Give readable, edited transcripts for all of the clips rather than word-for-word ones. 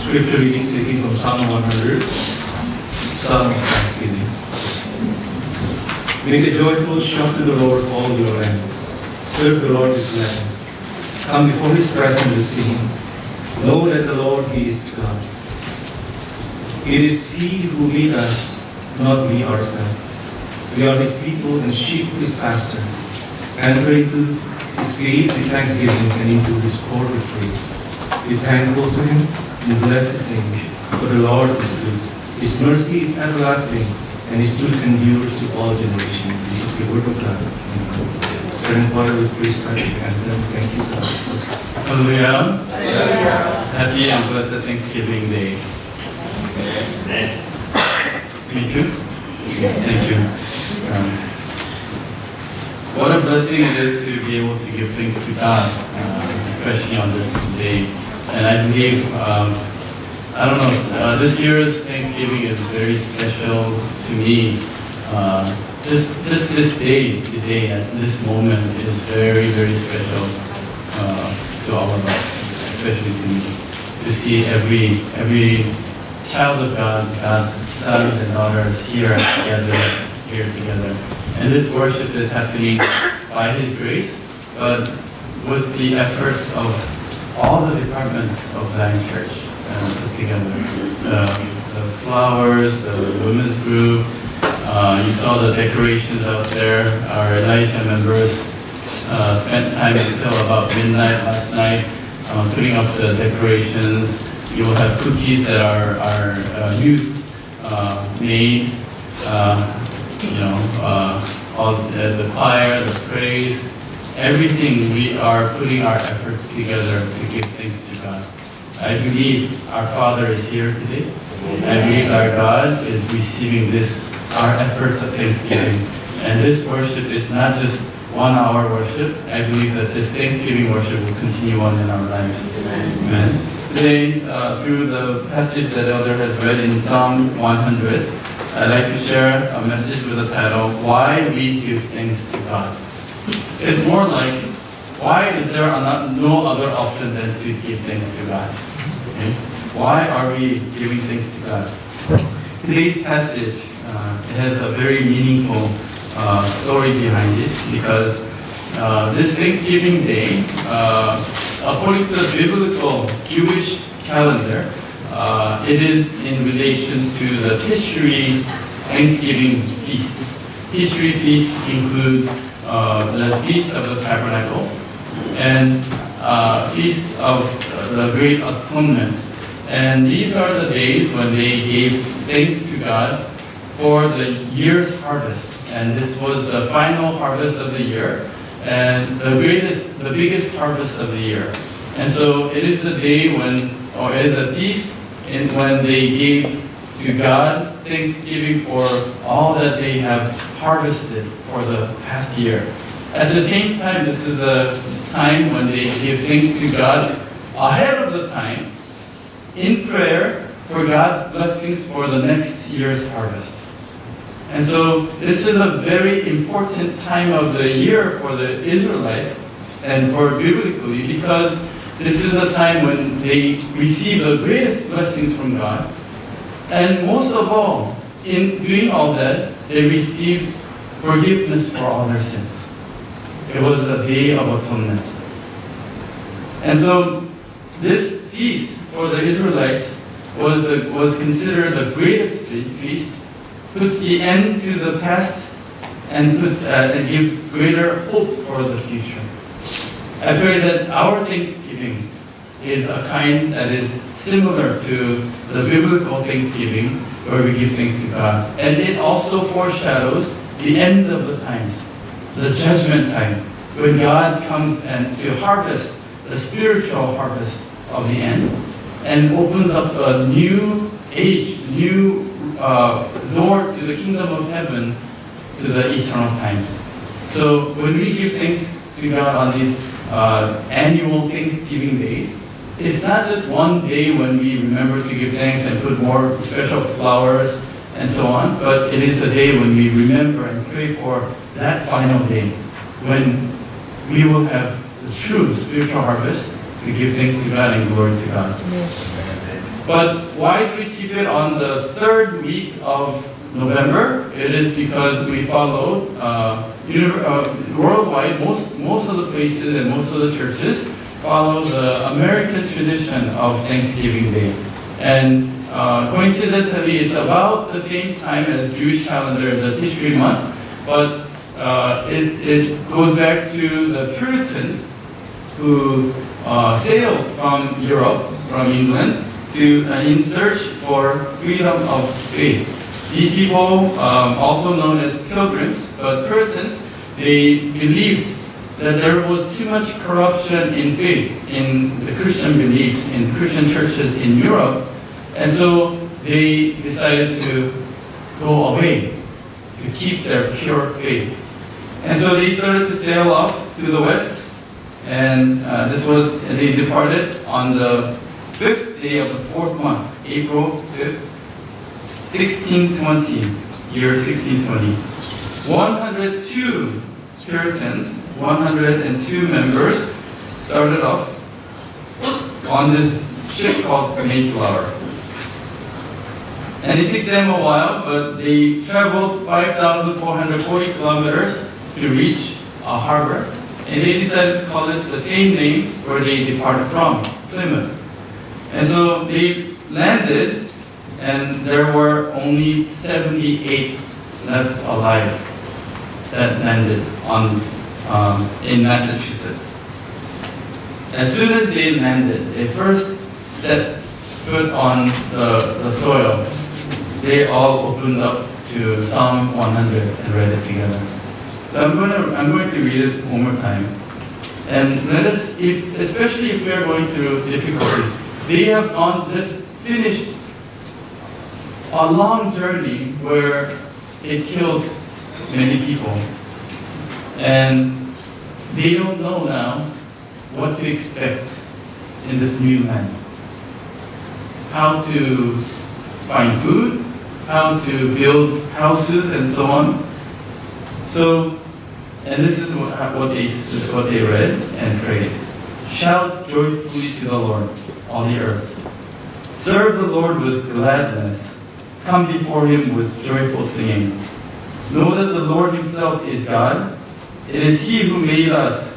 Scripture reading taken from Psalm 100, Psalm of Thanksgiving. Make a joyful shout to the Lord, all your land. Serve the Lord with gladness. Come before His presence with singing. Know that the Lord, He is God. It is He who made us, not we ourselves. We are His people and sheep of His pasture. Enter into His gate with thanksgiving and into His court with praise. Be thankful to Him and bless His name, for the Lord is good. His mercy is everlasting, and His truth endures to all generations. This is the word of God. Stand choir with praise God and thank you, God. Hallelujah. Happy and blessed Thanksgiving Day. Me too? Thank you. What a blessing it is to be able to give thanks to God, especially on this day. And I believe, this year's Thanksgiving is very special to me. Just this day, today, at this moment, is very, very special to all of us, especially to me. To see every child of God, God's sons and daughters here together. And this worship is happening by His grace, but with the efforts of all the departments of Zion Church put together. The flowers, the women's group, you saw the decorations out there. Our Elijah members spent time until about midnight last night putting up the decorations. You will have cookies that our youth made. All the choir, the praise, everything, we are putting our efforts together to give thanks to God. I believe our Father is here today. I believe our God is receiving our efforts of thanksgiving. And this worship is not just 1 hour worship. I believe that this Thanksgiving worship will continue on in our lives. Amen. Today, through the passage that Elder has read in Psalm 100, I'd like to share a message with the title, Why We Give Thanks to God. It's more like, why is there no other option than to give thanks to God? Okay? Why are we giving thanks to God? Today's passage it has a very meaningful story behind it, because this Thanksgiving Day, according to the biblical Jewish calendar, it is in relation to the Tishri Thanksgiving feasts. Tishri feasts include the Feast of the Tabernacle and Feast of the Great Atonement. And these are the days when they gave thanks to God for the year's harvest. And this was the final harvest of the year and the biggest harvest of the year. And so it is a day it is a feast when they gave to God thanksgiving for all that they have harvested for the past year. At the same time, this is a time when they give thanks to God ahead of the time in prayer for God's blessings for the next year's harvest. And so this is a very important time of the year for the Israelites and for biblically, because this is a time when they receive the greatest blessings from God. And most of all, in doing all that, they received forgiveness for all their sins. It was a day of atonement. And so this feast for the Israelites was considered the greatest feast, puts the end to the past and gives greater hope for the future. I pray that our Thanksgiving is a kind that is similar to the biblical Thanksgiving, where we give thanks to God. And it also foreshadows the end of the times, the judgment time, when God comes and to harvest the spiritual harvest of the end, and opens up a new age, new door to the kingdom of heaven, to the eternal times. So when we give thanks to God on these annual Thanksgiving days, it's not just one day when we remember to give thanks and put more special flowers and so on, but it is a day when we remember and pray for that final day, when we will have the true spiritual harvest to give thanks to God and glory to God. But why do we keep it on the third week of November? It is because we follow worldwide, most of the places and most of the churches follow the American tradition of Thanksgiving Day. And coincidentally, it's about the same time as Jewish calendar, the Tishri month, but it goes back to the Puritans who sailed from Europe, from England, in search for freedom of faith. These people, also known as pilgrims, but Puritans, they believed that there was too much corruption in faith, in the Christian beliefs, in Christian churches in Europe, and so they decided to go away, to keep their pure faith. And so they started to sail off to the west, and they departed on the 5th day of the 4th month, April 5th, 1620, year 1620. 102 Puritans, 102 members started off on this ship called Mayflower. And it took them a while, but they traveled 5,440 kilometers to reach a harbor. And they decided to call it the same name where they departed from, Plymouth. And so they landed, and there were only 78 left alive that landed in Massachusetts. As soon as they landed, they first stepped foot on the soil. They all opened up to Psalm 100 and read it together. So I'm going to read it one more time. And let us, especially if we are going through difficulties, they have just finished a long journey where it killed many people. And they don't know now what to expect in this new land. How to find food, how to build houses, and so on. So, and this is what they read and prayed. Shout joyfully to the Lord, all the earth. Serve the Lord with gladness. Come before him with joyful singing. Know that the Lord himself is God. It is he who made us,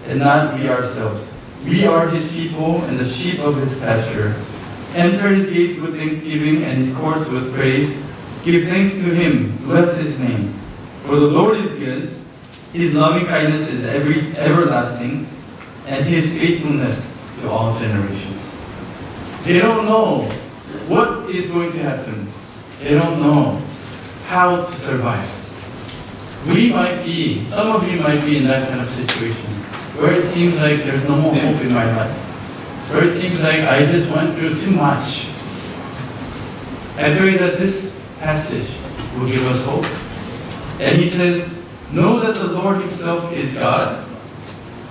and not we ourselves. We are his people and the sheep of his pasture. Enter his gates with thanksgiving and his courts with praise. Give thanks to him. Bless his name. For the Lord is good. His loving kindness is everlasting, and his faithfulness to all generations. They don't know what is going to happen. They don't know how to survive. Some of you might be in that kind of situation, where it seems like there's no more hope in my life, where it seems like I just went through too much. I pray that this passage will give us hope. And he says, know that the Lord himself is God,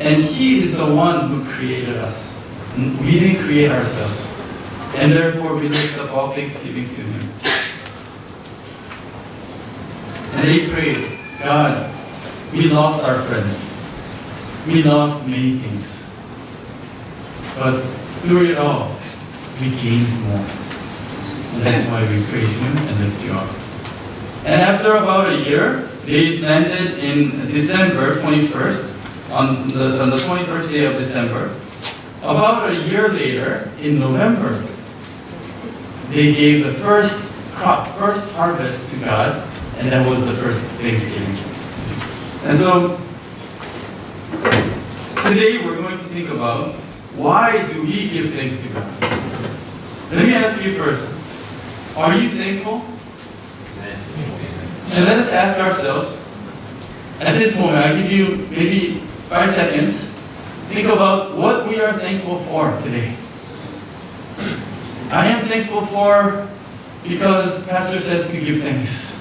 and he is the one who created us. We didn't create ourselves. And therefore we lift up all thanksgiving to him. And they prayed, God, we lost our friends. We lost many things. But through it all, we gained more. And that's why we praise him and lift you up. And after about a year, they landed in December 21st, on the 21st day of December. About a year later, in November, they gave the first harvest to God, and that was the first Thanksgiving. And so, today we're going to think about, why do we give thanks to God? Let me ask you first, are you thankful? And let us ask ourselves, at this moment, I'll give you maybe 5 seconds, think about what we are thankful for today. I am thankful for because Pastor says to give thanks.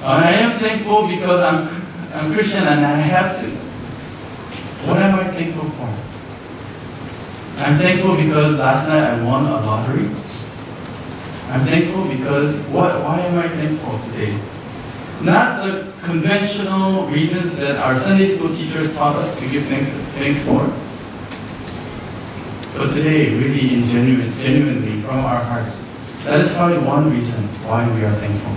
I am thankful because I'm Christian and I have to. What am I thankful for? I'm thankful because last night I won a lottery. I'm thankful because, why am I thankful today? Not the conventional reasons that our Sunday school teachers taught us to give thanks for. But today, really genuinely from our hearts, that is probably one reason why we are thankful.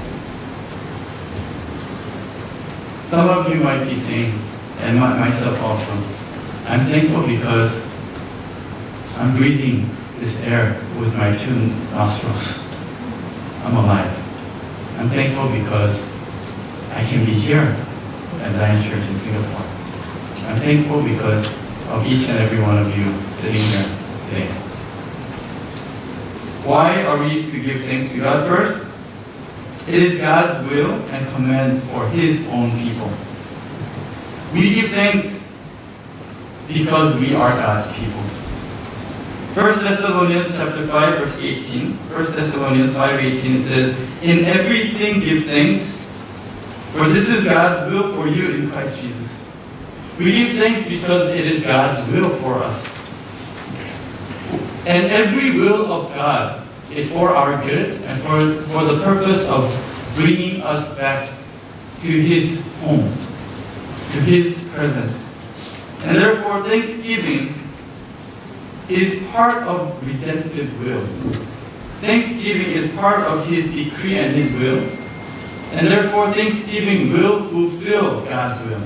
Some of you might be saying, and myself also, I'm thankful because I'm breathing this air with my 2 nostrils. I'm alive. I'm thankful because I can be here at Zion Church in Singapore. I'm thankful because of each and every one of you sitting here today. Why are we to give thanks to God? First, it is God's will and command for His own people. We give thanks because we are God's people. 1 Thessalonians chapter 5, verse 18. 1 Thessalonians 5:18, it says, "In everything give thanks, for this is God's will for you in Christ Jesus." We give thanks because it is God's will for us. And every will of God is for our good and for the purpose of bringing us back to His home, to His presence. And therefore, thanksgiving is part of redemptive will. Thanksgiving is part of His decree and His will. And therefore, thanksgiving will fulfill God's will.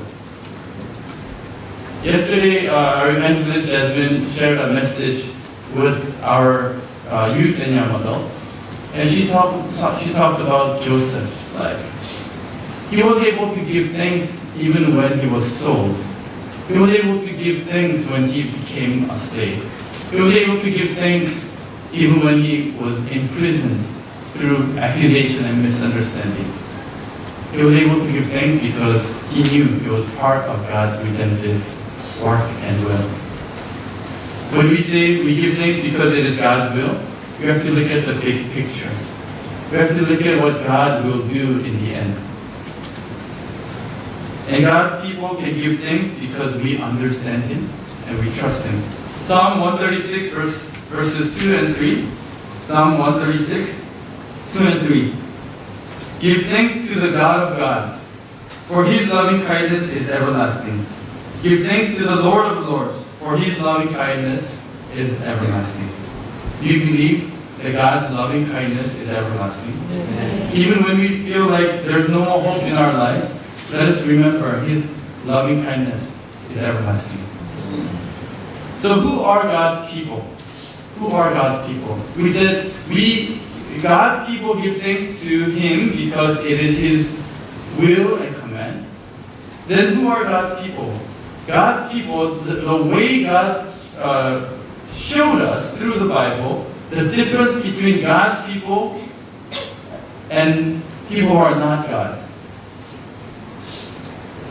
Yesterday, our evangelist Jasmine shared a message with our youth and young adults. And she talked about Joseph's life. He was able to give thanks even when he was sold. He was able to give thanks when he became a slave. He was able to give thanks even when he was imprisoned through accusation and misunderstanding. He was able to give thanks because he knew it was part of God's redemptive work and will. When we say we give thanks because it is God's will, we have to look at the big picture. We have to look at what God will do in the end. And God's people can give thanks because we understand Him and we trust Him. Psalm 136 verses 2 and 3. Psalm 136, 2 and 3. Give thanks to the God of gods, for His loving kindness is everlasting. Give thanks to the Lord of lords, for His loving kindness is everlasting. Do you believe that God's loving kindness is everlasting? Yes. Even when we feel like there's no more hope in our life, let us remember His loving kindness is everlasting. So who are God's people? Who are God's people? We said God's people give thanks to Him because it is His will and command. Then who are God's people? God's people, the way God showed us through the Bible, the difference between God's people and people who are not God's,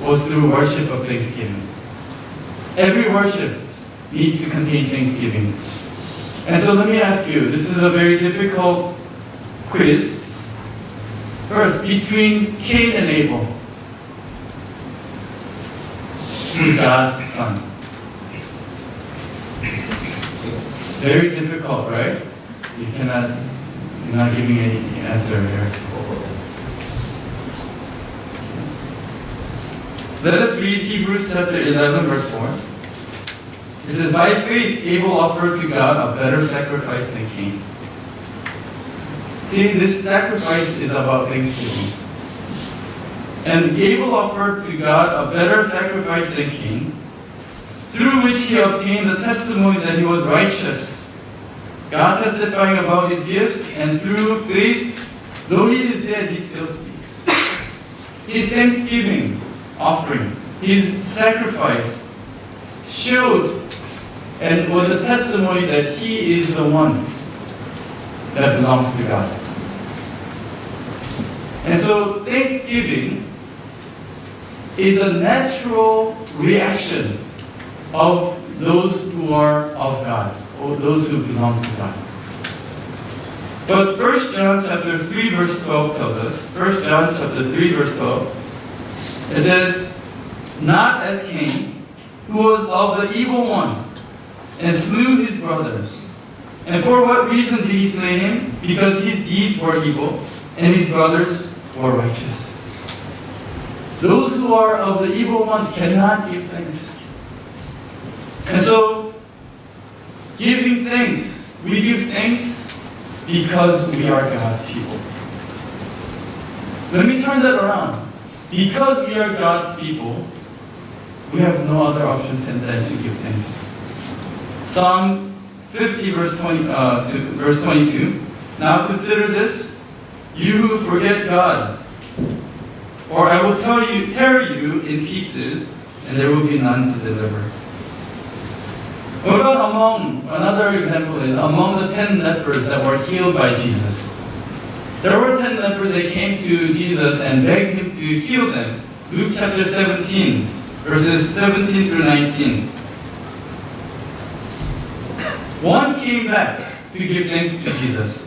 was through worship of thanksgiving. Every worship needs to contain thanksgiving. And so let me ask you, this is a very difficult quiz. First, between Cain and Abel, who's God's son? Very difficult, right? You're not giving any answer here. Let us read Hebrews chapter 11, verse 4. It says, "By faith Abel offered to God a better sacrifice than Cain." See, this sacrifice is about thanksgiving. And Abel offered to God a better sacrifice than Cain, through which he obtained the testimony that he was righteous, God testifying about his gifts, and through faith, though he is dead, he still speaks. His thanksgiving offering, his sacrifice, showed and was a testimony that he is the one that belongs to God. And so thanksgiving is a natural reaction of those who are of God, or those who belong to God. But 1 John chapter 3 verse 12 tells us, 1 John chapter 3 verse 12, it says, "Not as Cain, who was of the evil one, and slew his brother. And for what reason did he slay him? Because his deeds were evil, and his brothers were righteous." Those who are of the evil ones cannot give thanks. And so, giving thanks. We give thanks because we are God's people. Let me turn that around. Because we are God's people, we have no other option than to give thanks. Psalm 50 verse 22. Now consider this, you who forget God, or I will tear you in pieces, and there will be none to deliver. What about another example is among the 10 lepers that were healed by Jesus. There were 10 lepers that came to Jesus and begged him to heal them. Luke chapter 17, verses 17 through 19. One came back to give thanks to Jesus.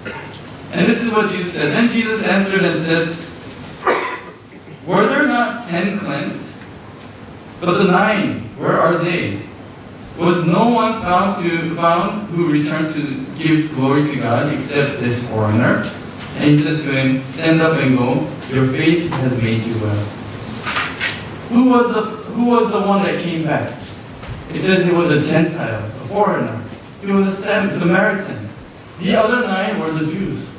And this is what Jesus said. Then Jesus answered and said, were there not 10 cleansed? But the 9, where are they? Was no one found who returned to give glory to God except this foreigner? And he said to him, stand up and go, your faith has made you well. Who was the one that came back? It says he was a Gentile, a foreigner. He was a Samaritan. The other 9 were the Jews.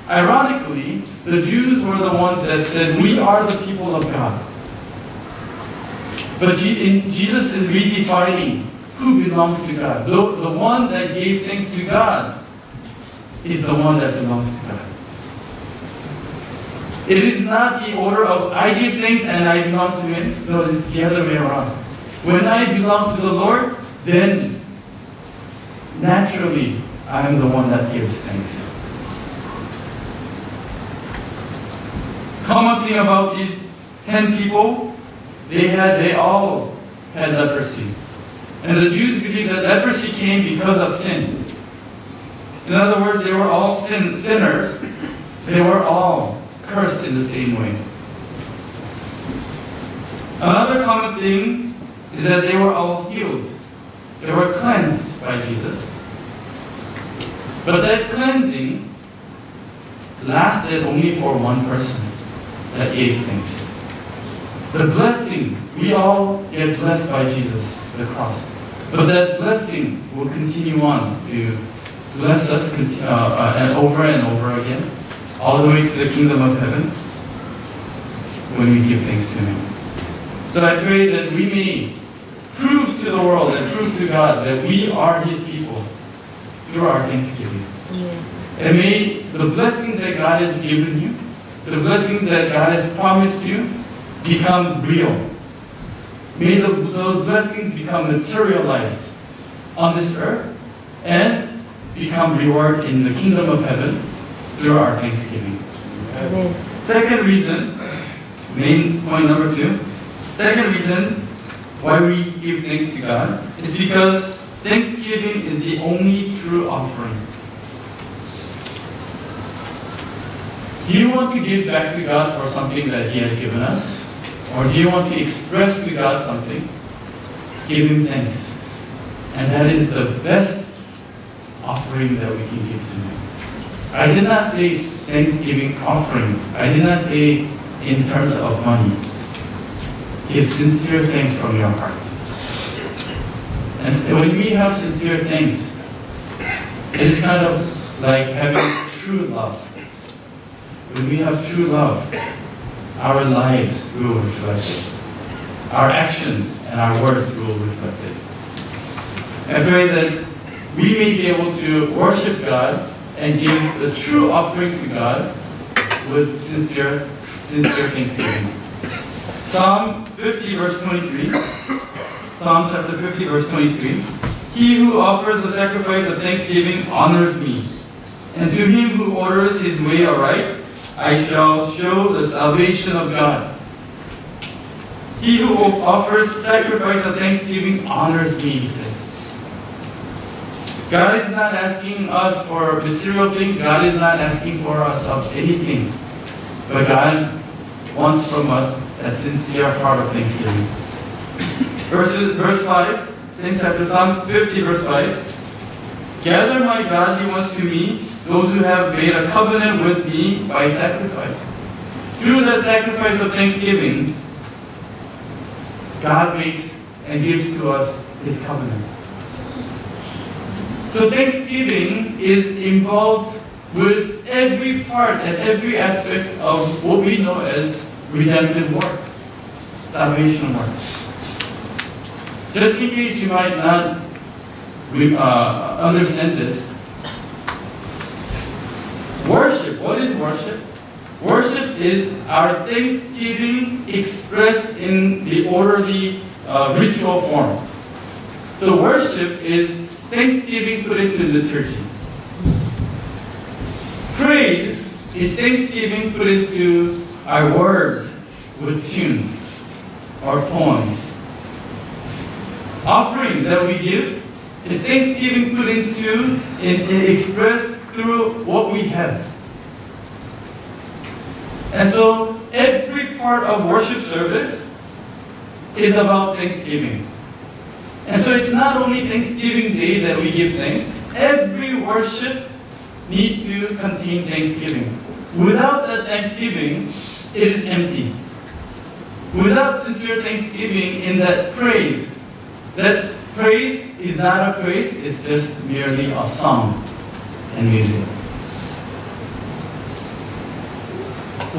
Ironically, the Jews were the ones that said, we are the people of God. But Jesus is redefining who belongs to God. The one that gave thanks to God is the one that belongs to God. It is not the order of I give thanks and I belong to Him. No, it's the other way around. When I belong to the Lord, then naturally I am the one that gives thanks. Common thing about these 10 people, they all had leprosy. And the Jews believed that leprosy came because of sin. In other words, they were all sinners. They were all cursed in the same way. Another common thing is that they were all healed. They were cleansed by Jesus. But that cleansing lasted only for one person that gave thanks. The blessing, we all get blessed by Jesus, the cross. But that blessing will continue on to bless us and over again, all the way to the kingdom of heaven when we give thanks to Him. So I pray that we may prove to the world and prove to God that we are His people through our thanksgiving. And may the blessings that God has given you, the blessings that God has promised you, become real. May those blessings become materialized on this earth and become reward in the kingdom of heaven through our thanksgiving. Amen. Second reason, main point number 2, second reason why we give thanks to God is because thanksgiving is the only true offering. Do you want to give back to God for something that He has given us? Or do you want to express to God something? Give Him thanks. And that is the best offering that we can give to Him. I did not say thanksgiving offering. I did not say in terms of money. Give sincere thanks from your heart. And so when we have sincere thanks, it is kind of like having true love. When we have true love, our lives will reflect it. Our actions and our words will reflect it. I pray that we may be able to worship God and give the true offering to God with sincere thanksgiving. Psalm 50 verse 23. Psalm chapter 50 verse 23. He who offers the sacrifice of thanksgiving honors me. And to him who orders his way aright, I shall show the salvation of God. He who offers sacrifice of thanksgiving honors me, he says. God is not asking us for material things. God is not asking for us of anything. But God wants from us that sincere heart of thanksgiving. Verse 5, same chapter, Psalm 50, verse 5. Gather my godly ones to me, those who have made a covenant with me by sacrifice. Through that sacrifice of thanksgiving, God makes and gives to us His covenant. So thanksgiving is involved with every part and every aspect of what we know as redemptive work, salvation work. Just in case you might not understand this, worship, what is worship? Worship is our thanksgiving expressed in the orderly ritual form. So worship is thanksgiving put into liturgy. Praise is thanksgiving put into our words with tune or poem. Offering that we give is thanksgiving put into and expressed through what we have. And so every part of worship service is about thanksgiving. And so it's not only Thanksgiving Day that we give thanks. Every worship needs to contain thanksgiving. Without that thanksgiving, it is empty. Without sincere thanksgiving in that praise is not a praise, it's just merely a song and music.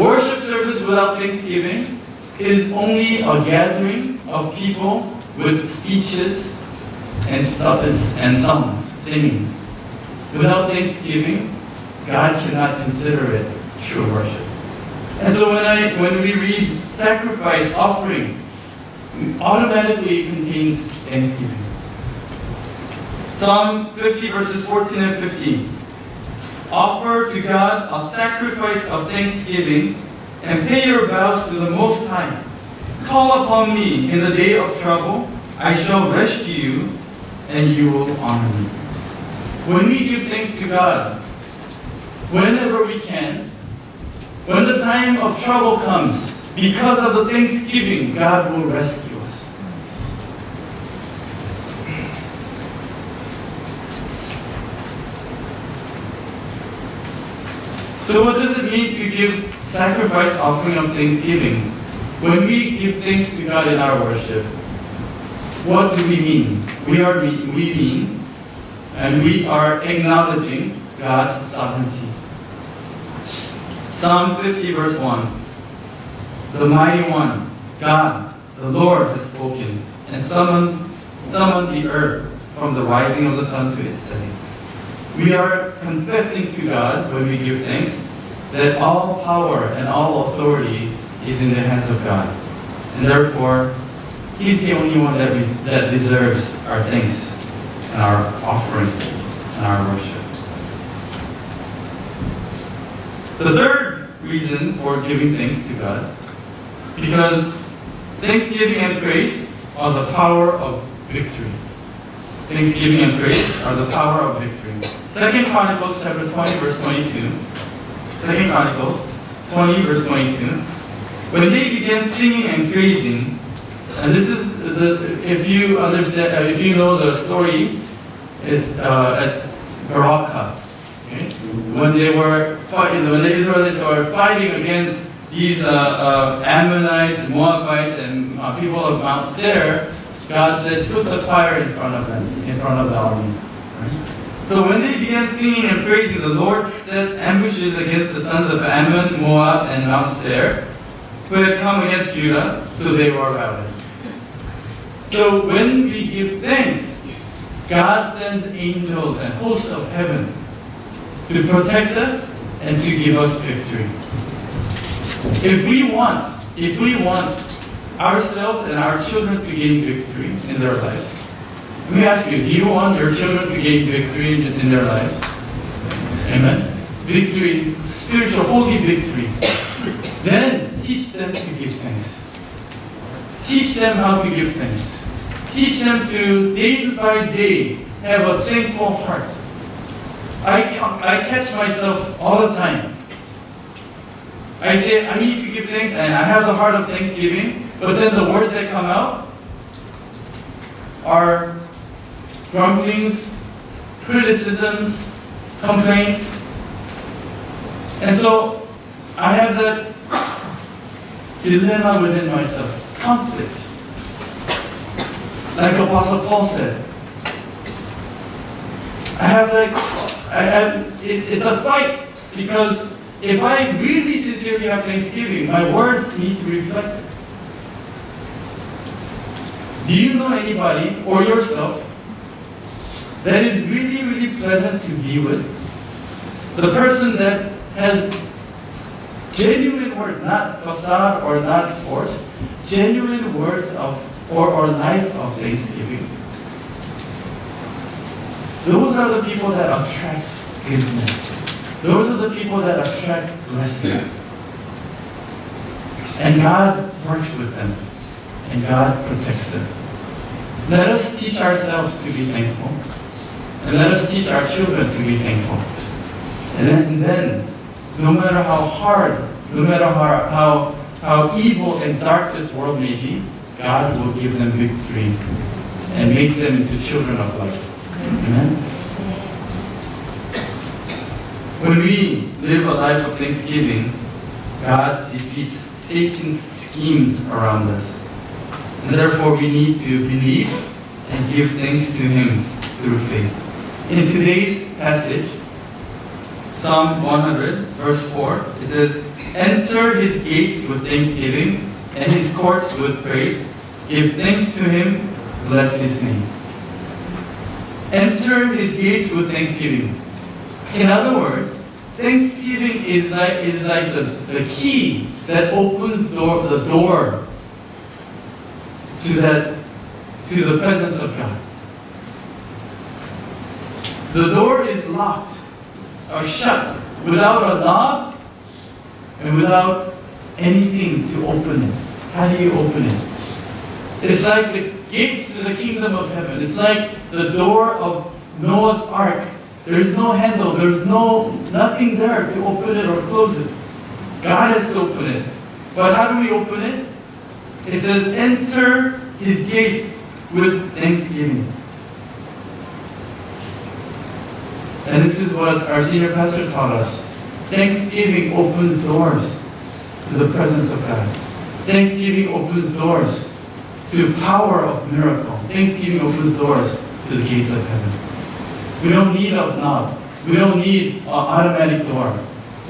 Worship service without thanksgiving is only a gathering of people with speeches and songs, singings. Without thanksgiving, God cannot consider it true worship. And so when we read sacrifice, offering, automatically it contains thanksgiving. Psalm 50 verses 14 and 15. Offer to God a sacrifice of thanksgiving and pay your vows to the Most High. Call upon me in the day of trouble. I shall rescue you and you will honor me. When we give thanks to God, whenever we can, when the time of trouble comes, because of the thanksgiving, God will rescue us. So what does it mean to give sacrifice offering of thanksgiving? When we give thanks to God in our worship, what do we mean? We mean and we are acknowledging God's sovereignty. Psalm 50 verse 1. The mighty one, God, the Lord has spoken and summoned the earth from the rising of the sun to its setting. We are confessing to God when we give thanks that all power and all authority is in the hands of God. And therefore, He's the only one that deserves our thanks and our offering and our worship. The third reason for giving thanks to God, because thanksgiving and praise are the power of victory. Thanksgiving and praise are the power of victory. 2 Chronicles chapter 20 verse 22. 2 Chronicles 20 verse 22. When they began singing and praising, and this is if you understand, if you know the story, is at Barakah. Okay? When the Israelites were fighting against these Ammonites, Moabites, and people of Mount Seir, God said, "Put the fire in front of them, in front of the army." Right? So when they began singing and praising, the Lord set ambushes against the sons of Ammon, Moab, and Mount Seir, who had come against Judah, so they were routed. So when we give thanks, God sends angels and hosts of heaven to protect us and to give us victory. If we want ourselves and our children to gain victory in their lives, let me ask you, do you want your children to gain victory in their lives? Amen? Victory, spiritual, holy victory. Then teach them to give thanks. Teach them how to give thanks. Teach them to, day by day, have a thankful heart. I catch myself all the time. I say, I need to give thanks, and I have the heart of thanksgiving, but then the words that come out are grumblings, criticisms, complaints. And so I have that dilemma within myself, conflict. Like Apostle Paul said, it's a fight, because if I really sincerely have Thanksgiving, my words need to reflect it. Do you know anybody or yourself that is really, really pleasant to be with? The person that has genuine words, not facade or not forced, genuine words of or life of thanksgiving. Those are the people that attract goodness. Those are the people that attract blessings. And God works with them. And God protects them. Let us teach ourselves to be thankful. And let us teach our children to be thankful. And then no matter how hard, no matter how evil and dark this world may be, God will give them victory and make them into children of light. Amen? When we live a life of thanksgiving, God defeats Satan's schemes around us. And therefore we need to believe and give thanks to Him through faith. In today's passage, Psalm 100, verse 4, it says, "Enter His gates with thanksgiving and His courts with praise. Give thanks to Him, bless His name." Enter His gates with thanksgiving. In other words, thanksgiving is like the key that opens the door to the presence of God. The door is locked or shut without a knob and without anything to open it. How do you open it? It's like the gates to the kingdom of heaven. It's like the door of Noah's ark. There's no handle. There's nothing there to open it or close it. God has to open it. But how do we open it? It says, enter His gates with thanksgiving. And this is what our senior pastor taught us. Thanksgiving opens doors to the presence of God. Thanksgiving opens doors to power of miracle. Thanksgiving opens doors to the gates of heaven. We don't need a knob. We don't need an automatic door.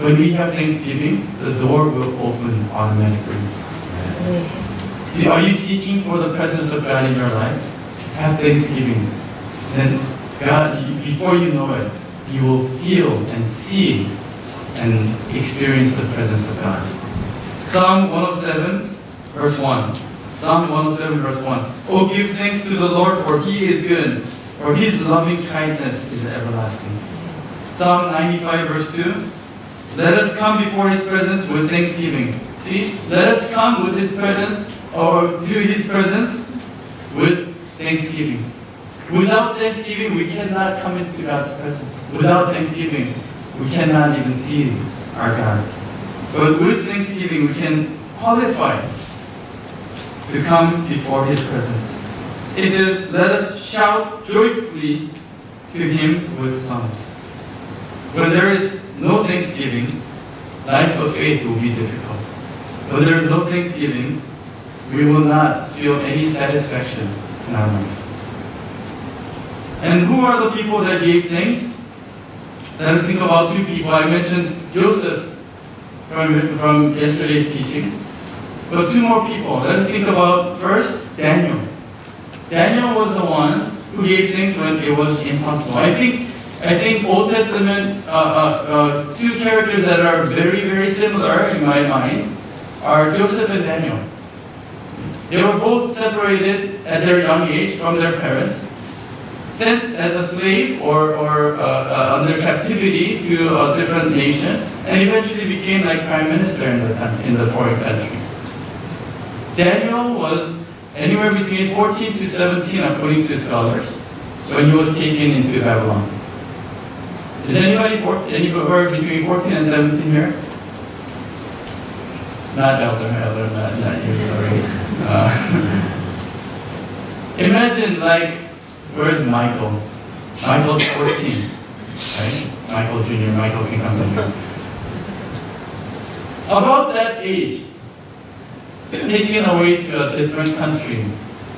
When we have thanksgiving, the door will open automatically. Are you seeking for the presence of God in your life? Have thanksgiving. Then God, before you know it, you will feel and see and experience the presence of God. Psalm 107, verse 1. Psalm 107, verse 1. Oh, give thanks to the Lord, for He is good, for His loving kindness is everlasting. Psalm 95, verse 2. Let us come before His presence with thanksgiving. See, let us come with His presence, or to His presence with thanksgiving. Without thanksgiving, we cannot come into God's presence. Without thanksgiving, we cannot even see our God. But with thanksgiving, we can qualify to come before His presence. It says, let us shout joyfully to Him with songs. When there is no thanksgiving, life of faith will be difficult. When there is no thanksgiving, we will not feel any satisfaction in our life. And who are the people that gave thanks? Let us think about two people. I mentioned Joseph from yesterday's teaching. But two more people. Let us think about first Daniel. Daniel was the one who gave thanks when it was impossible. I think Old Testament two characters that are very, very similar in my mind are Joseph and Daniel. They were both separated at their young age from their parents, sent as a slave or under captivity to a different nation, and eventually became like prime minister in the foreign country. Daniel was anywhere between 14 to 17, according to scholars, when he was taken into Babylon. Is anybody anywhere between 14 and 17 here? Not elder, not you, sorry. Imagine where's Michael? Michael's 14, right? Michael Jr., Michael can come to you. About that age, taken away to a different country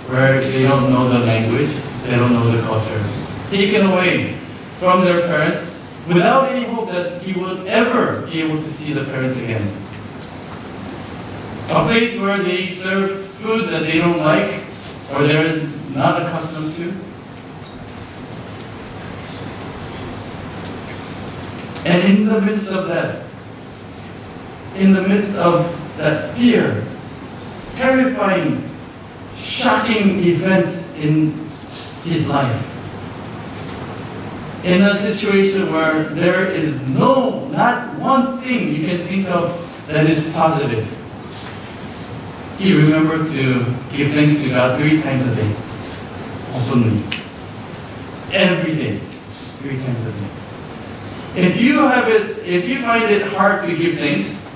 where they don't know the language, they don't know the culture. Taken away from their parents without any hope that he would ever be able to see the parents again. A place where they serve food that they don't like or they're not accustomed to. And in the midst of that, in the midst of that fear, terrifying, shocking events in his life, in a situation where there is not one thing you can think of that is positive, he remembered to give thanks to God 3 times a day, openly. Every day, 3 times a day. If you find it hard to give thanks,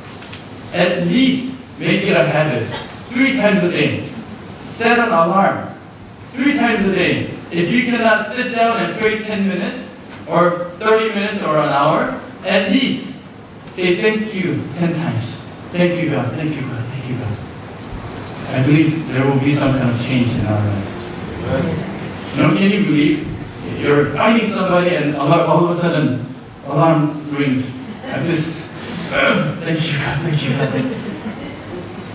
at least make it a habit. 3 times a day. Set an alarm. 3 times a day. If you cannot sit down and pray 10 minutes, or 30 minutes, or an hour, at least say thank you 10 times. Thank you, God. Thank you, God. Thank you, God. I believe there will be some kind of change in our lives. Can you believe you're fighting somebody and all of a sudden alarm rings? I just, thank you, God, thank you, God.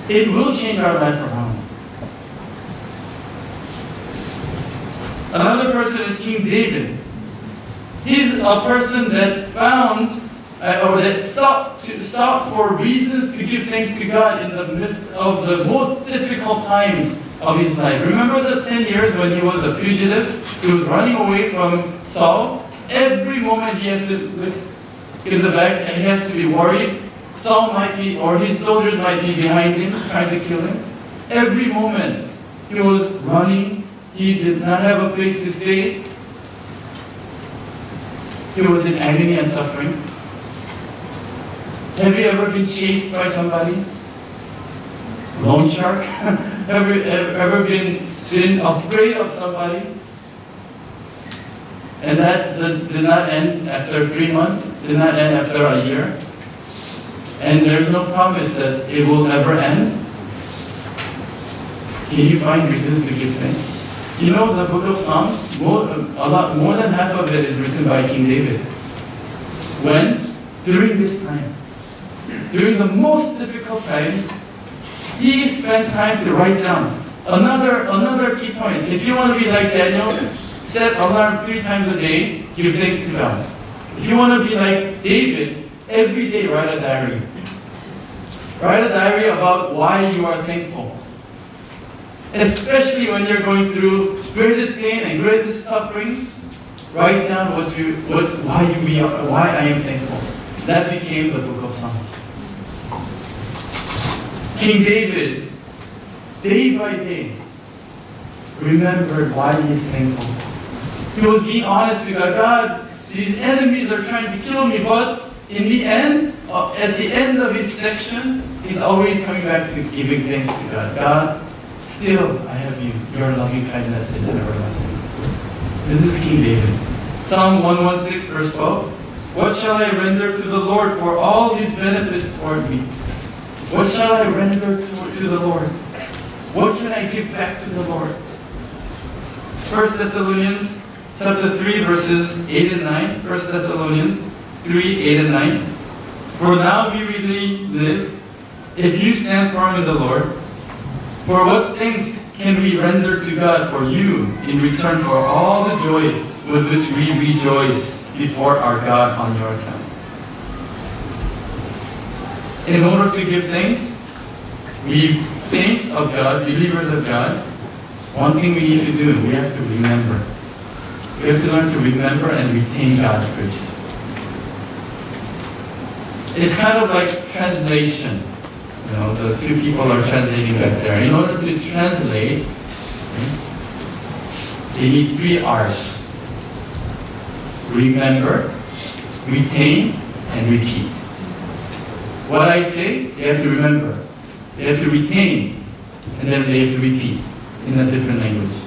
It will change our life around. Another person is King David. He's a person that found or that sought for reasons to give thanks to God in the midst of the most difficult times of his life. Remember the 10 years when he was a fugitive? He was running away from Saul. Every moment he has to look in the back and he has to be worried. Saul might be, or his soldiers might be behind him trying to kill him. Every moment he was running. He did not have a place to stay. He was in agony and suffering. Have you ever been chased by somebody? Loan shark? ever been afraid of somebody? And that did not end after 3 months, did not end after a year. And there's no promise that it will ever end. Can you find reasons to give thanks? You know, the book of Psalms, more than half of it is written by King David. When? During this time. During the most difficult times, he spent time to write down. Another key point. If you want to be like Daniel, set alarm 3 times a day, give thanks to God. If you want to be like David, every day write a diary. Write a diary about why you are thankful. Especially when you're going through greatest pain and greatest suffering, write down why I am thankful. That became the book of Psalms. King David, day by day, remembered why he is thankful. He was being honest with God. God, these enemies are trying to kill me, but in the end, at the end of his section, he's always coming back to giving thanks to God. God, still I have you. Your loving kindness is everlasting. This is King David. Psalm 116, verse 12. What shall I render to the Lord for all his benefits toward me? What shall I render to the Lord? What can I give back to the Lord? 1 Thessalonians chapter 3, verses 8 and 9. 1 Thessalonians 3, 8 and 9. For now we really live, if you stand firm in the Lord. For what things can we render to God for you in return for all the joy with which we rejoice before our God on your account? In order to give thanks, we saints of God, believers of God, one thing we need to do, we have to remember. We have to learn to remember and retain God's grace. It's kind of like translation. You know, the 2 people are translating back there. In order to translate, they need 3 R's. Remember, retain, and repeat. What I say, they have to remember. They have to retain, and then they have to repeat in a different language.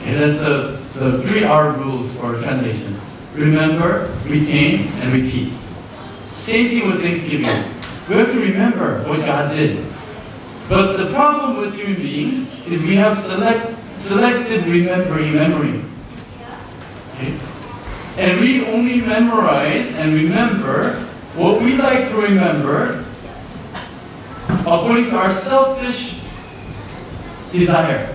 Okay, that's the 3 R rules for translation. Remember, retain, and repeat. Same thing with Thanksgiving. We have to remember what God did. But the problem with human beings is we have selective remembering. Okay? And we only memorize and remember what we like to remember according to our selfish desire.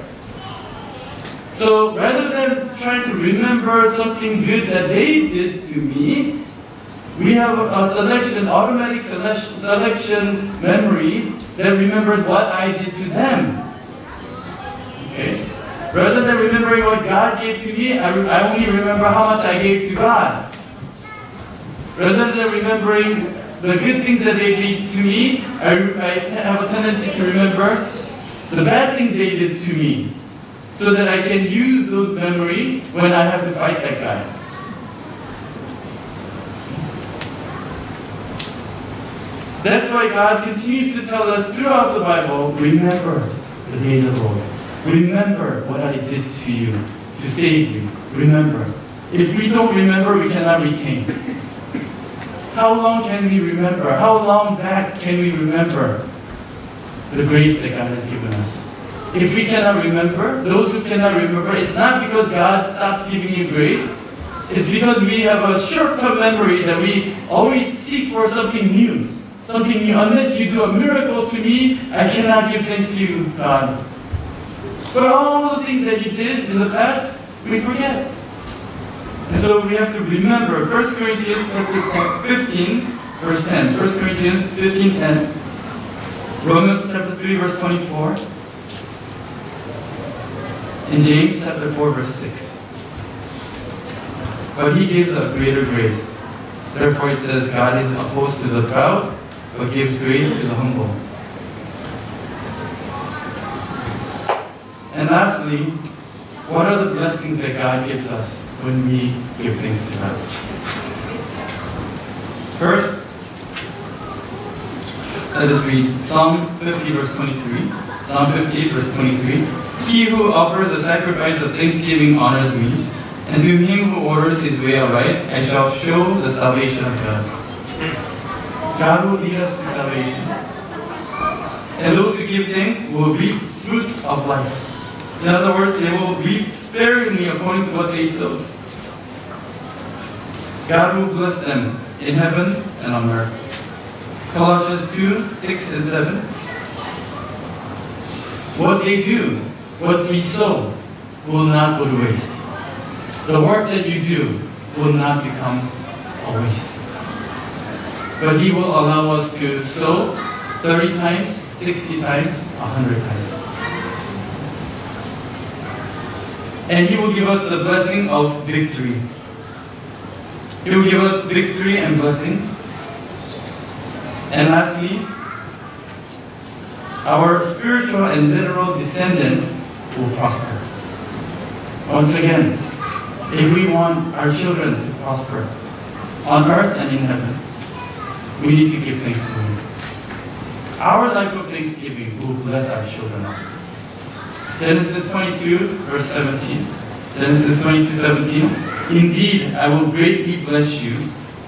So rather than trying to remember something good that they did to me, we have a selection, automatic selection memory that remembers what I did to them. Okay? Rather than remembering what God gave to me, I only remember how much I gave to God. Rather than remembering the good things that they did to me, I have a tendency to remember the bad things they did to me, so that I can use those memories when I have to fight that guy. That's why God continues to tell us throughout the Bible, remember the days of old. Remember what I did to you to save you. Remember. If we don't remember, we cannot retain. How long can we remember? How long back can we remember the grace that God has given us? If we cannot remember, those who cannot remember, it's not because God stopped giving you grace. It's because we have a short-term memory that we always seek for something new. Something new. Unless you do a miracle to me, I cannot give thanks to you, God. But all the things that you did in the past, we forget. And so we have to remember 1 Corinthians chapter 15, verse 10. 1 Corinthians 15, 10. Romans chapter 3, verse 24. In James chapter 4, verse 6. But he gives a greater grace. Therefore it says, God is opposed to the proud, but gives grace to the humble. And lastly, what are the blessings that God gives us when we give things to God? First, let us read Psalm 50, verse 23. Psalm 50, verse 23. He who offers a sacrifice of thanksgiving honors me, and to him who orders his way aright, I shall show the salvation of God. God will lead us to salvation. And those who give thanks will reap fruits of life. In other words, they will reap sparingly according to what they sow. God will bless them in heaven and on earth. Colossians 2, 6 and 7. What they do, what we sow, will not go to waste. The work that you do will not become a waste. But He will allow us to sow 30 times, 60 times, 100 times. And He will give us the blessing of victory. He will give us victory and blessings. And lastly, our spiritual and literal descendants will prosper. Once again, if we want our children to prosper on earth and in heaven, we need to give thanks to Him. Our life of thanksgiving will bless our children also. Genesis 22, verse 17. Genesis 22, 17. Indeed, I will greatly bless you,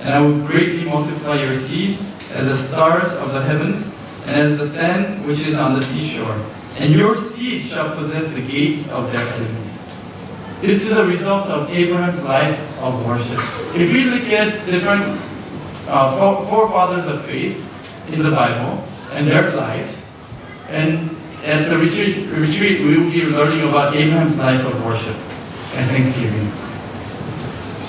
and I will greatly multiply your seed as the stars of the heavens, and as the sand which is on the seashore. And your seed shall possess the gates of their enemies. This is a result of Abraham's life of worship. If we look at different forefathers of faith in the Bible and their lives, and at the retreat we will be learning about Abraham's life of worship and thanksgiving.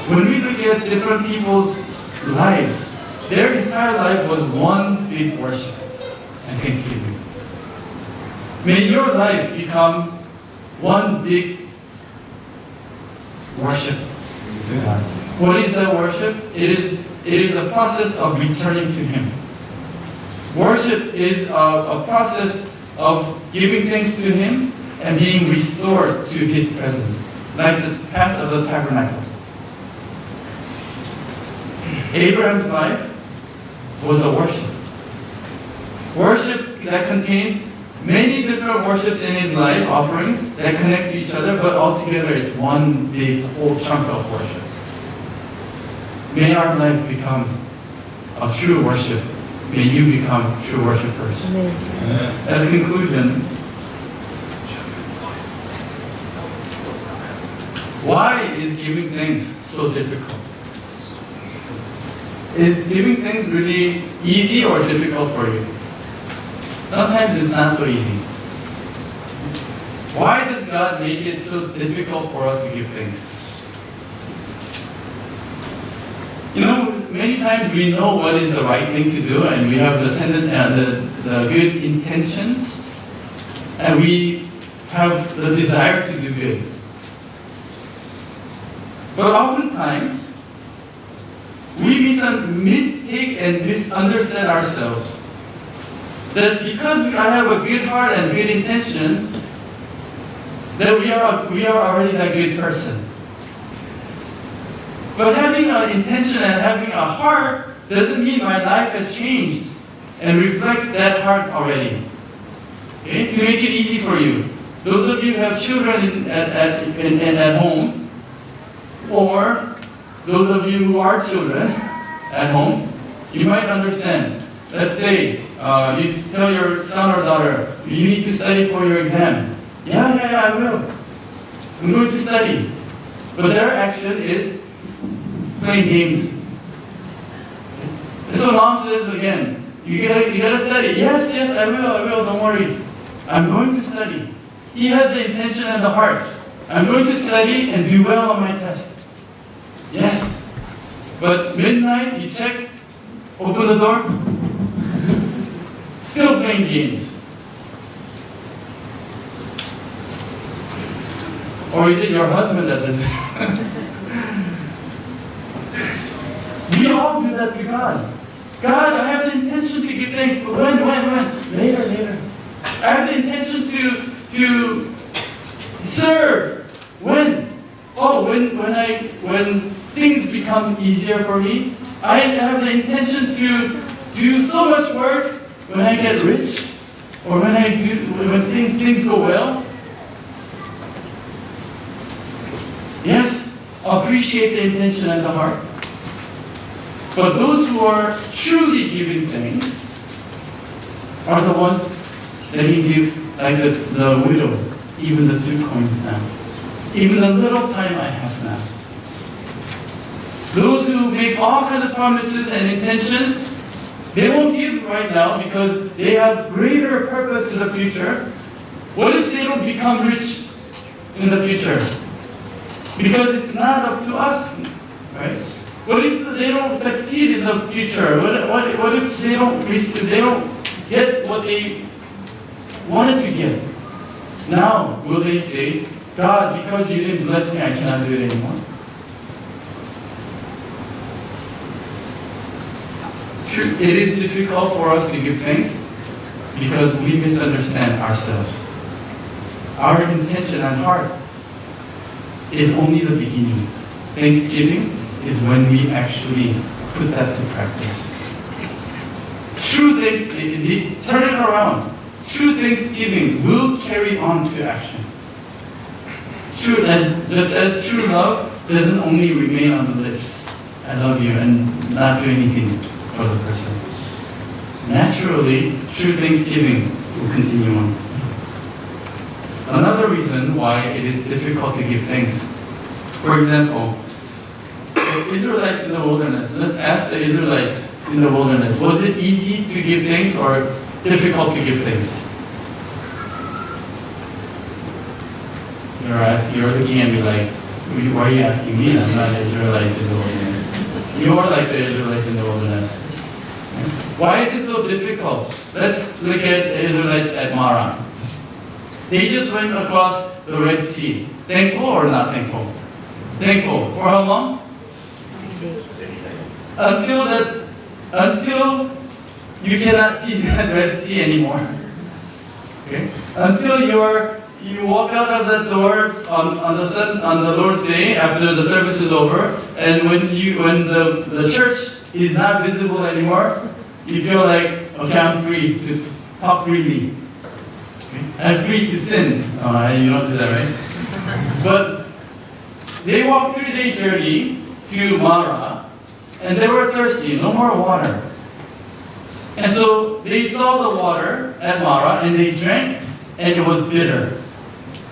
When we look at different people's lives, their entire life was one big worship and thanksgiving. May your life become one big worship to God. What is that worship? It is a process of returning to Him. Worship is a process of giving thanks to Him and being restored to His presence, like the path of the tabernacle. Abraham's life was a worship. Worship that contains many different worships in his life, offerings that connect to each other, but altogether it's one big whole chunk of worship. May our life become a true worship. May you become true worshipers. Amen. As a conclusion, why is giving thanks so difficult? Is giving things really easy or difficult for you? Sometimes it's not so easy. Why does God make it so difficult for us to give things? Many times we know what is the right thing to do, and we have the good intentions, and we have the desire to do good. But oftentimes, we mistake and misunderstand ourselves. That because I have a good heart and good intention, that we are already that good person. But having an intention and having a heart doesn't mean my life has changed and reflects that heart already. Okay? To make it easy for you, those of you who have children at home, or those of you who are children at home, you might understand. Let's say you tell your son or daughter, you need to study for your exam. Yeah, I will. I'm going to study. But their action is playing games. And so mom says again, you gotta study. Yes, I will, don't worry. I'm going to study. He has the intention and the heart. I'm going to study and do well on my test. Yes. But midnight, you check, open the door, still playing games. Or is it your husband that does it? We all do that to God. God, I have the intention to give thanks, but when? Later. I have the intention to serve. When? Oh, when things become easier for me. I have the intention to do so much work when I get rich, or when things go well. Yes, appreciate the intention and the heart. But those who are truly giving things are the ones that He give, like the widow, even the 2 coins now. Even the little time I have now. Those who make all kinds of promises and intentions, they won't give right now because they have greater purpose in the future. What if they don't become rich in the future? Because it's not up to us, right? What if they don't succeed in the future? What if they don't get what they wanted to get? Now, will they say, God, because you didn't bless me, I cannot do it anymore? True, it is difficult for us to give thanks because we misunderstand ourselves. Our intention and heart is only the beginning. Thanksgiving is when we actually put that to practice. True thanksgiving, turn it around. True thanksgiving will carry on to action. Just as true love doesn't only remain on the lips, I love you, and not do anything for the person. Naturally, true thanksgiving will continue on. Another reason why it is difficult to give thanks. For example, the Israelites in the wilderness. Let's ask the Israelites in the wilderness. Was it easy to give thanks or difficult to give thanks? You're looking at me like, why are you asking me? I'm not the Israelites in the wilderness. You are like the Israelites in the wilderness. Why is it so difficult? Let's look at the Israelites at Marah. They just went across the Red Sea. Thankful or not thankful? Thankful. For how long? Until you cannot see that Red Sea anymore. Okay? Until you walk out of that door on the Lord's Day after the service is over, and when the church is not visible anymore, you feel like, okay, I'm free to talk freely. Okay? I'm free to sin. Oh, you don't do that, right? But they walked 3-day journey to Marah, and they were thirsty, no more water. And so they saw the water at Marah, and they drank, and it was bitter.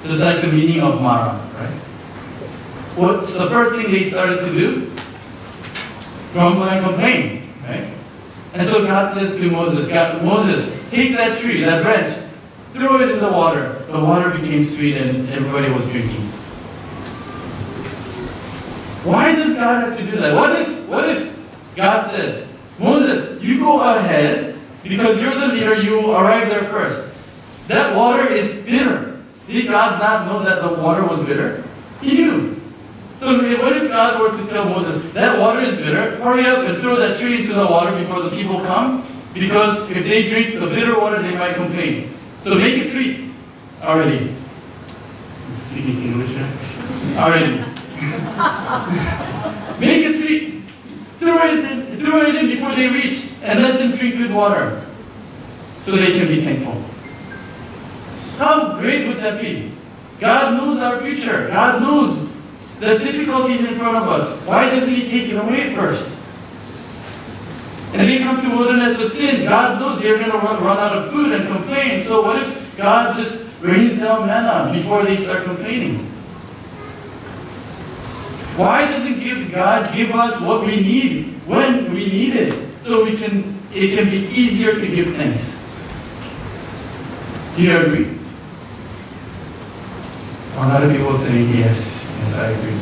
Just like the meaning of Marah, right? What's the first thing they started to do? grumble and complain, right? And so God says to Moses, Moses, take that tree, that branch, throw it in the water. The water became sweet and everybody was drinking. Why does God have to do that? What if God said, Moses, you go ahead because you're the leader, you arrive there first. That water is bitter. Did God not know that the water was bitter? He knew. So what if God were to tell Moses, that water is bitter, hurry up and throw that tree into the water before the people come? Because if they drink the bitter water, they might complain. So make it sweet already. I'm speaking English here. Already. Make it sweet. Throw it in before they reach and let them drink good water so they can be thankful. How great would that be? God knows our future. God knows the difficulties in front of us. Why doesn't He take it away first? And they come to wilderness of sin. God knows they're going to run out of food and complain. So what if God just rains down manna before they start complaining? Why doesn't God give us what we need when we need it? So it can be easier to give thanks. Do you agree? A lot of people are saying yes, I agree.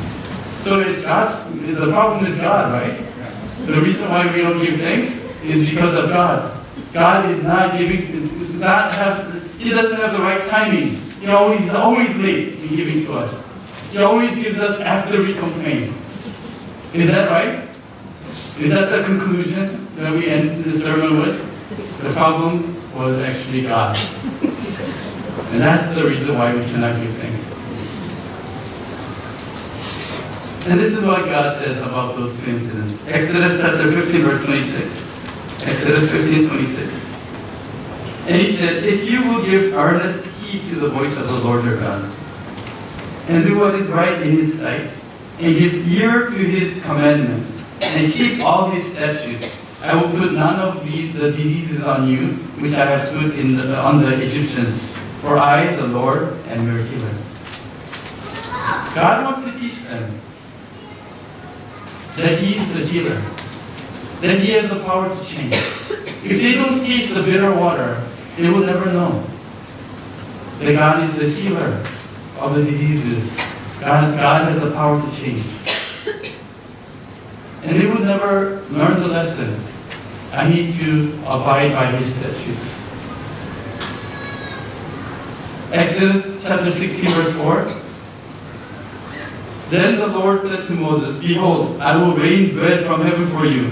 So it's the problem is God, right? The reason why we don't give thanks is because of God. God is not He doesn't have the right timing. He's always late in giving to us. He always gives us after we complain. Is that right? Is that the conclusion that we end the sermon with? The problem was actually God. And that's the reason why we cannot give thanks. And this is what God says about those two incidents. Exodus chapter 15, verse 26. Exodus 15, 26. And He said, if you will give earnest heed to the voice of the Lord your God, and do what is right in His sight, and give ear to His commandments, and keep all His statutes, I will put none of the diseases on you, which I have put on the Egyptians, for I, the Lord, am your healer. God wants to teach them that He is the healer, that He has the power to change. If they don't taste the bitter water, they will never know that God is the healer of the diseases. God has the power to change. And they would never learn the lesson. I need to abide by His statutes. Exodus chapter 16, verse 4. Then the Lord said to Moses, behold, I will rain bread from heaven for you.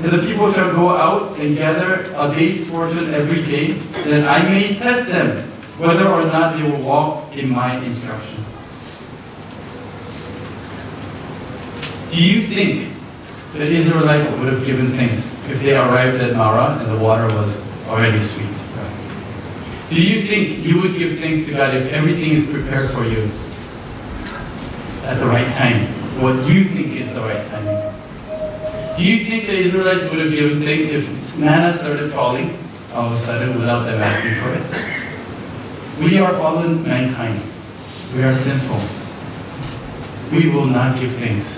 And the people shall go out and gather a day's portion every day, that I may test them, whether or not they will walk in my instruction. Do you think the Israelites would have given thanks if they arrived at Marah and the water was already sweet? Do you think you would give thanks to God if everything is prepared for you at the right time, what you think is the right timing? Do you think the Israelites would have given thanks if manna started falling all of a sudden without them asking for it? We are fallen mankind. We are sinful. We will not give thanks.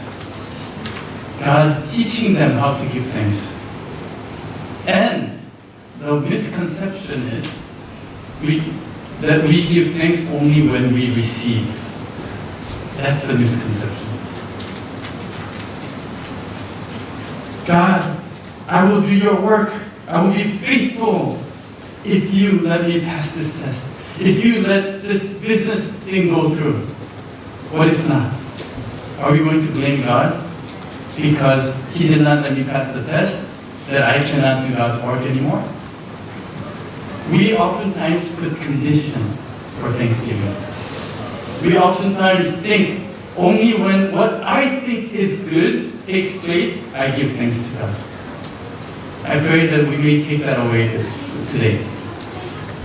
God's teaching them how to give thanks. And the misconception is that we give thanks only when we receive. That's the misconception. God, I will do your work. I will be faithful if you let me pass this test. If you let this business thing go through. What if not? Are we going to blame God because He did not let me pass the test, that I cannot do God's work anymore? We oftentimes put condition for Thanksgiving. We oftentimes think only when what I think is good takes place, I give thanks to God. I pray that we may take that away today.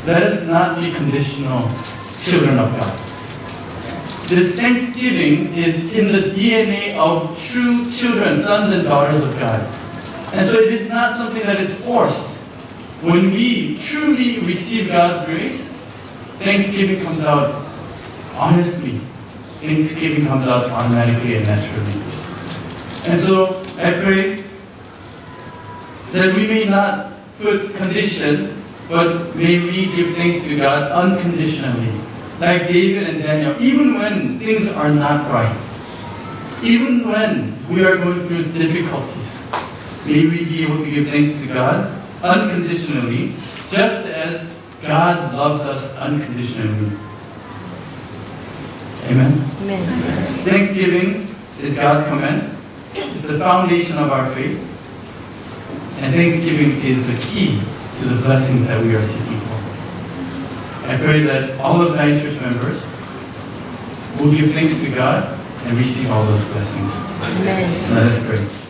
Let us not be conditional children of God. This Thanksgiving is in the DNA of true children, sons and daughters of God. And so it is not something that is forced. When we truly receive God's grace, Thanksgiving comes out honestly. Thanksgiving comes out automatically and naturally. And so I pray that we may not put condition, but may we give thanks to God unconditionally. Like David and Daniel, even when things are not right, even when we are going through difficulties, may we be able to give thanks to God unconditionally, just as God loves us unconditionally. Amen? Amen. Thanksgiving is God's command. It's the foundation of our faith. And thanksgiving is the key to the blessings that we are seeking for. I pray that all of Zion Church members will give thanks to God and receive all those blessings. Amen. Let us pray.